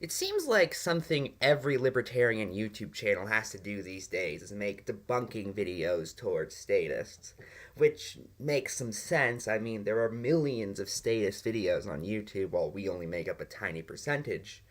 It seems like something every libertarian YouTube channel has to do these days is make debunking videos towards statists, which makes some sense. I mean, there are millions of statist videos on YouTube while we only make up a tiny percentage.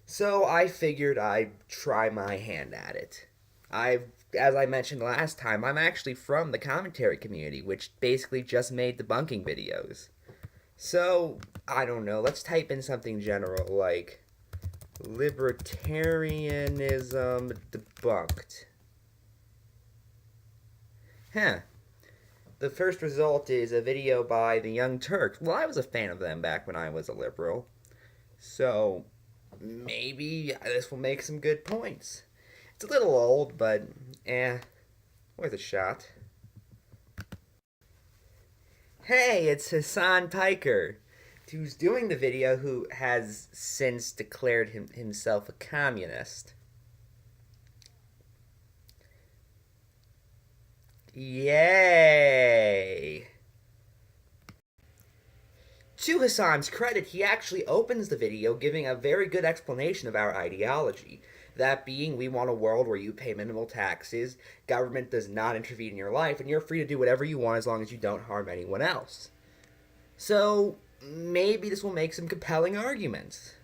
So I figured I'd try my hand at it. As I mentioned last time, I'm actually from the commentary community, which basically just made debunking videos. So, I don't know, let's type in something general like Libertarianism debunked. Huh. The first result is a video by the Young Turks. Well, I was a fan of them back when I was a liberal. So, maybe this will make some good points. It's a little old, but worth a shot. Hey, it's Hassan Piker, who's doing the video, who has since declared himself a communist. Yay! To Hassan's credit, he actually opens the video giving a very good explanation of our ideology. That being, we want a world where you pay minimal taxes, government does not intervene in your life, and you're free to do whatever you want as long as you don't harm anyone else. So, maybe this will make some compelling arguments.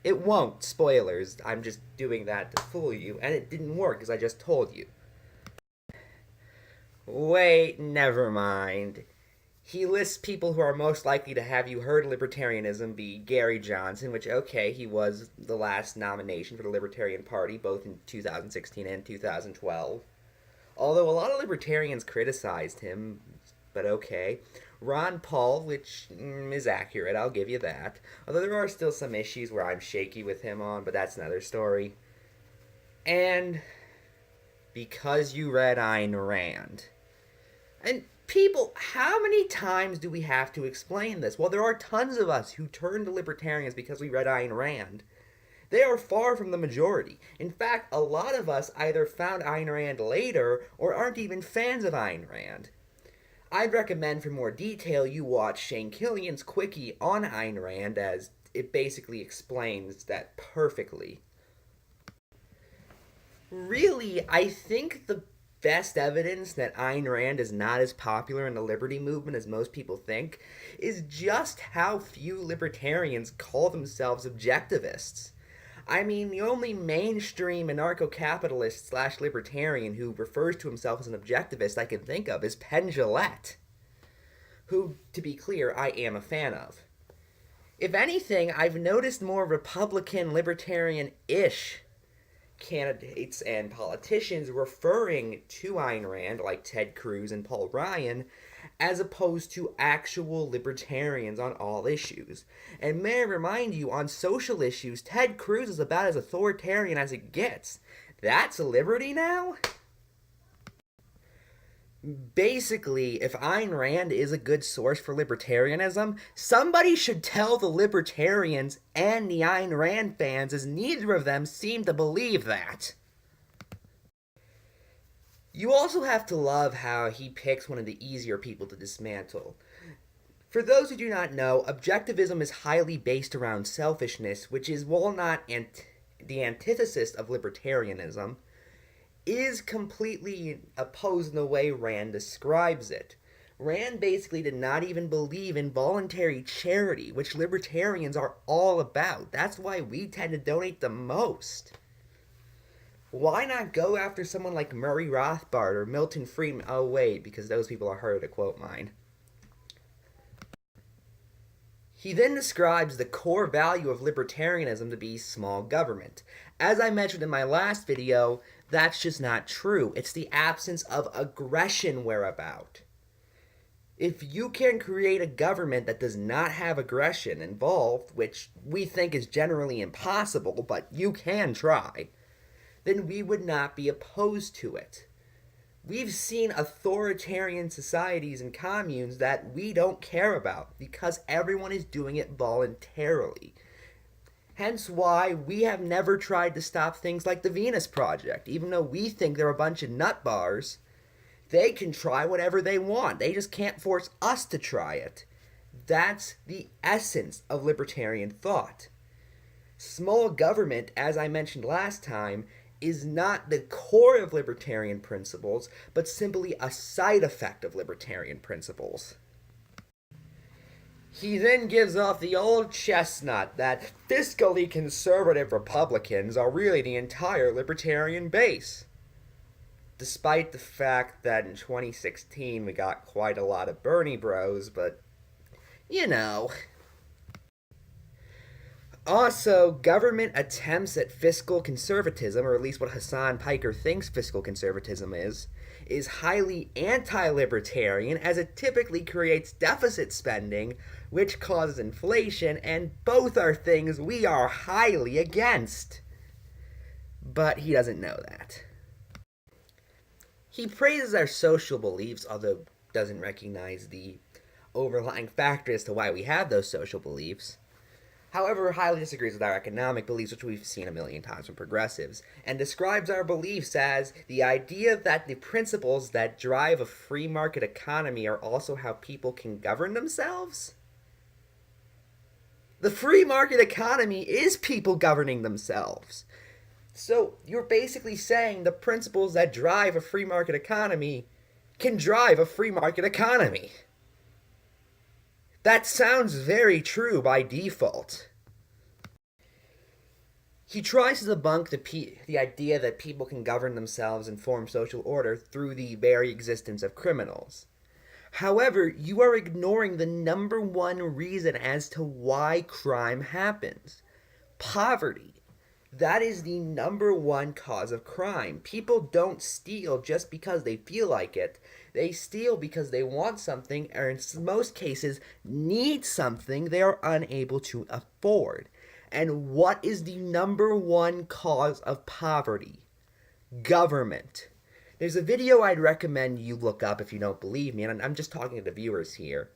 It won't. Spoilers. I'm just doing that to fool you, and it didn't work, as I just told you. Wait, never mind. He lists people who are most likely to have you heard libertarianism be Gary Johnson, which, okay, he was the last nomination for the Libertarian Party, both in 2016 and 2012. Although a lot of libertarians criticized him, but okay. Ron Paul, which is accurate, I'll give you that. Although there are still some issues where I'm shaky with him on, but that's another story. And because you read Ayn Rand. And people, how many times do we have to explain this? Well, there are tons of us who turn to libertarians because we read Ayn Rand. They are far from the majority. In fact, a lot of us either found Ayn Rand later or aren't even fans of Ayn Rand. I'd recommend for more detail you watch Shane Killian's Quickie on Ayn Rand, as it basically explains that perfectly. Really, I think the best evidence that Ayn Rand is not as popular in the liberty movement as most people think is just how few libertarians call themselves objectivists. I mean, the only mainstream anarcho-capitalist slash libertarian who refers to himself as an objectivist I can think of is Penn Jillette, who, to be clear, I am a fan of. If anything, I've noticed more Republican libertarian-ish candidates and politicians referring to Ayn Rand, like Ted Cruz and Paul Ryan, as opposed to actual libertarians on all issues. And may I remind you, on social issues, Ted Cruz is about as authoritarian as it gets. That's a liberty now? Basically, if Ayn Rand is a good source for libertarianism, somebody should tell the libertarians and the Ayn Rand fans, as neither of them seem to believe that. You also have to love how he picks one of the easier people to dismantle. For those who do not know, objectivism is highly based around selfishness, which is, while not the antithesis of libertarianism, is completely opposed in the way Rand describes it. Rand basically did not even believe in voluntary charity, which libertarians are all about. That's why we tend to donate the most. Why not go after someone like Murray Rothbard or Milton Friedman? Oh wait, because those people are harder to quote mine. He then describes the core value of libertarianism to be small government. As I mentioned in my last video, that's just not true. It's the absence of aggression we're about. If you can create a government that does not have aggression involved, which we think is generally impossible, but you can try, then we would not be opposed to it. We've seen authoritarian societies and communes that we don't care about because everyone is doing it voluntarily. Hence why we have never tried to stop things like the Venus Project. Even though we think they're a bunch of nut bars, they can try whatever they want. They just can't force us to try it. That's the essence of libertarian thought. Small government, as I mentioned last time, is not the core of libertarian principles, but simply a side effect of libertarian principles. He then gives off the old chestnut that fiscally conservative Republicans are really the entire libertarian base. Despite the fact that in 2016 we got quite a lot of Bernie bros, but you know. Also, government attempts at fiscal conservatism, or at least what Hassan Piker thinks fiscal conservatism is highly anti-libertarian, as it typically creates deficit spending, which causes inflation, and both are things we are highly against. But he doesn't know that. He praises our social beliefs, although doesn't recognize the overlying factor as to why we have those social beliefs. However, highly disagrees with our economic beliefs, which we've seen a million times from progressives, and describes our beliefs as the idea that the principles that drive a free market economy are also how people can govern themselves. The free market economy is people governing themselves. So you're basically saying the principles that drive a free market economy can drive a free market economy. That sounds very true by default. He tries to debunk the idea that people can govern themselves and form social order through the very existence of criminals. However, you are ignoring the number one reason as to why crime happens. Poverty. That is the number one cause of crime. People don't steal just because they feel like it. They steal because they want something, or in most cases, need something they are unable to afford. And what is the number one cause of poverty? Government. There's a video I'd recommend you look up if you don't believe me, and I'm just talking to the viewers here,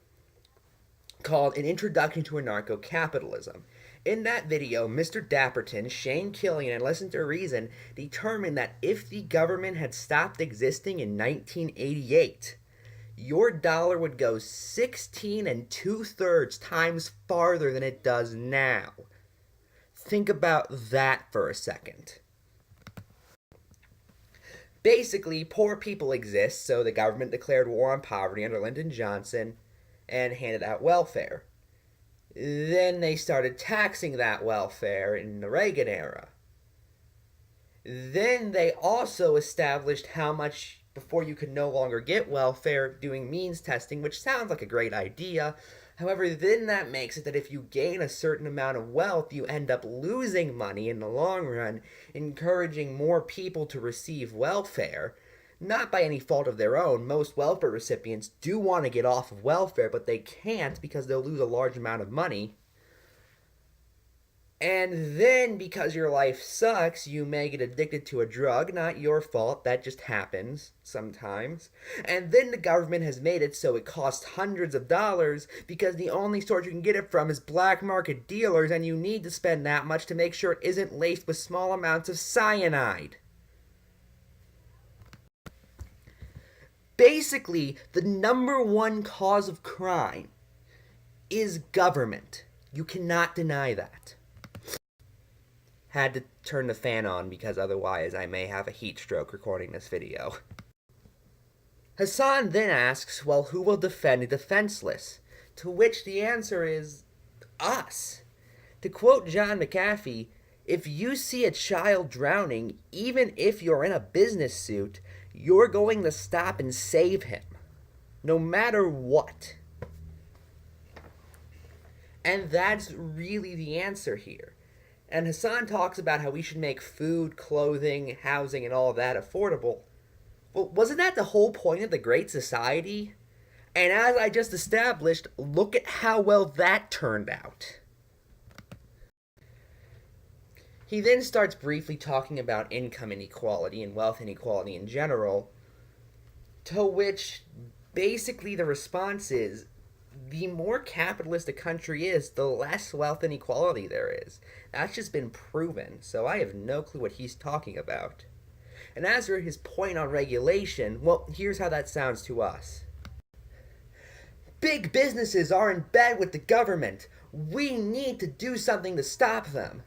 called An Introduction to Anarcho-Capitalism. In that video, Mr. Dapperton, Shane Killian, and Listen to Reason determined that if the government had stopped existing in 1988, your dollar would go 16 2/3 times farther than it does now. Think about that for a second. Basically, poor people exist, so the government declared war on poverty under Lyndon Johnson and handed out welfare. Then they started taxing that welfare in the Reagan era. Then they also established how much before you could no longer get welfare, doing means testing, which sounds like a great idea. However, then that makes it that if you gain a certain amount of wealth, you end up losing money in the long run, encouraging more people to receive welfare. Not by any fault of their own. Most welfare recipients do want to get off of welfare, but they can't because they'll lose a large amount of money. And then, because your life sucks, you may get addicted to a drug. Not your fault. That just happens sometimes. And then the government has made it so it costs hundreds of dollars because the only source you can get it from is black market dealers, and you need to spend that much to make sure it isn't laced with small amounts of cyanide. Basically, the number one cause of crime is government. You cannot deny that. Had to turn the fan on because otherwise I may have a heat stroke recording this video. Hassan then asks, well, who will defend the defenseless? To which the answer is, us. To quote John McAfee, if you see a child drowning, even if you're in a business suit, you're going to stop and save him, no matter what. And that's really the answer here. And Hassan talks about how we should make food, clothing, housing, and all of that affordable. Well, wasn't that the whole point of the Great Society? And as I just established, look at how well that turned out. He then starts briefly talking about income inequality and wealth inequality in general, to which basically the response is, the more capitalist a country is, the less wealth inequality there is. That's just been proven, so I have no clue what he's talking about. And as for his point on regulation, well, here's how that sounds to us. Big businesses are in bed with the government. We need to do something to stop them.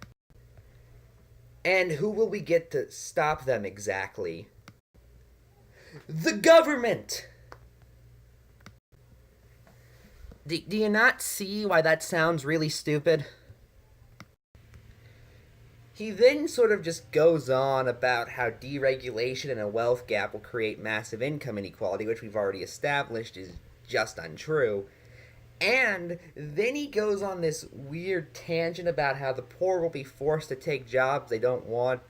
And who will we get to stop them exactly? The government! Do you not see why that sounds really stupid? He then sort of just goes on about how deregulation and a wealth gap will create massive income inequality, which we've already established is just untrue. And then he goes on this weird tangent about how the poor will be forced to take jobs they don't want,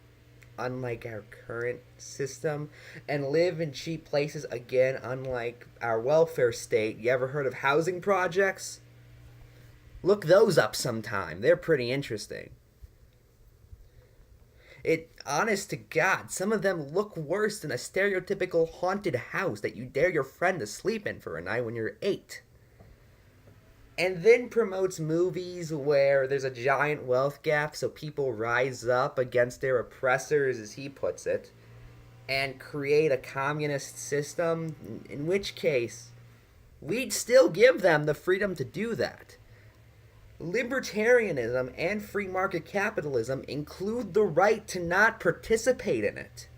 unlike our current system, and live in cheap places again, unlike our welfare state. You ever heard of housing projects? Look those up sometime. They're pretty interesting. Honest to God, some of them look worse than a stereotypical haunted house that you dare your friend to sleep in for a night when you're 8. And then promotes movies where there's a giant wealth gap, so people rise up against their oppressors, as he puts it, and create a communist system, in which case, we'd still give them the freedom to do that. Libertarianism and free market capitalism include the right to not participate in it.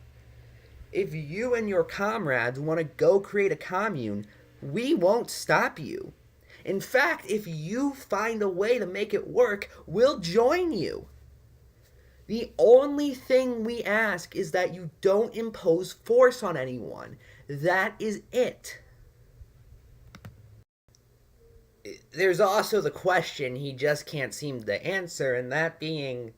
If you and your comrades want to go create a commune, we won't stop you. In fact, if you find a way to make it work, we'll join you. The only thing we ask is that you don't impose force on anyone. That is it. There's also the question he just can't seem to answer, and that being,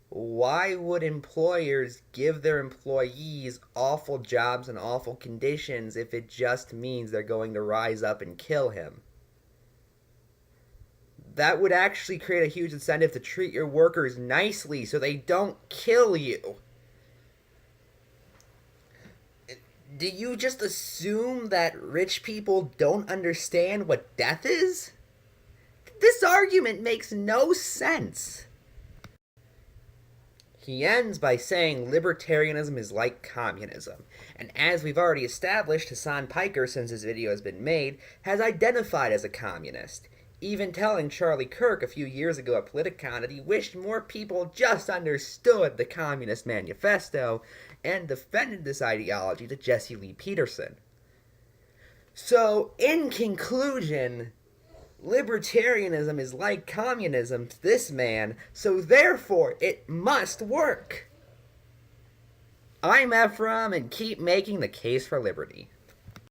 why would employers give their employees awful jobs and awful conditions if it just means they're going to rise up and kill him? That would actually create a huge incentive to treat your workers nicely so they don't kill you. Do you just assume that rich people don't understand what death is? This argument makes no sense. He ends by saying libertarianism is like communism. And as we've already established, Hassan Piker, since this video has been made, has identified as a communist. Even telling Charlie Kirk a few years ago at Politicon that he wished more people just understood the Communist Manifesto and defended this ideology to Jesse Lee Peterson. So, in conclusion, libertarianism is like communism to this man, so therefore it must work. I'm Ephraim, and keep making the case for liberty.